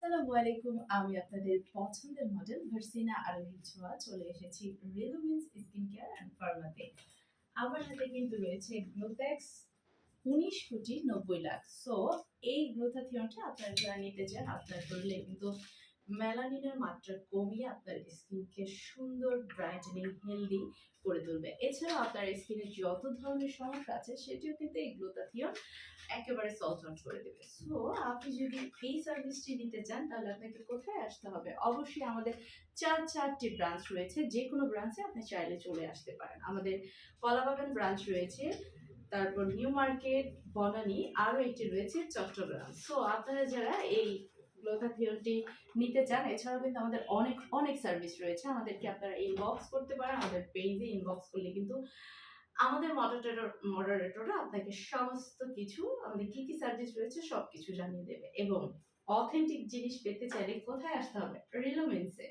আসসালামু আলাইকুম। আমি আপনাদের পছন্দের মডেল ভার্সিনা আরোহী ছোঁয়া চলে এসেছি রেলুমিন্স স্কিন কেয়ার অ্যান্ড ফার্মাতে। আমার হাতে কিন্তু রয়েছে গ্লোট্যাক্স ১৯,৯০,০০,০০০। সো এই গ্লুটাথিয়নটা আপনারা যারা নিতে চান আপনার শরীরে কিন্তু মেলানিনের মাত্রা কমিয়ে আপনার স্কিনকে সুন্দর, ব্রাইটেনিং, হেলদি করে তুলবে। এছাড়াও আপনার স্কিনে যত ধরনের সমস্যা আছে সেটিও কিন্তু এই গ্লুটাথিয়ন একেবারে সল্ট আউট করে দেবে। সো আপনি যদি এই সার্ভিসটি নিতে চান তাহলে আপনাকে কোথায় আসতে হবে? অবশ্যই আমাদের ৪টি ব্রাঞ্চ রয়েছে। যেকোনো ব্রাঞ্চে আপনি চাইলে চলে আসতে পারেন। আমাদের কলাবাগান ব্রাঞ্চ রয়েছে, তারপর নিউ মার্কেট, বনানী, আরো একটি রয়েছে চট্টগ্রাম। সো আপনারা যারা এই গ্লোটাথিয়নটি নিতে চান, এছাড়াও কিন্তু আমাদের অনেক সার্ভিস রয়েছে। আমাদেরকে আপনারা ইনবক্স করতে পারেন। আমাদের পেজে ইনবক্স করলে কিন্তু আমাদের মডারেটররা আপনাকে সমস্ত কিছু আমাদের কি সার্ভিস রয়েছে সবকিছু জানিয়ে দেবে। এবং অথেন্টিক জিনিস পেতে চাইলে কোথায় আসতে হবে? রিলুমেন্সে।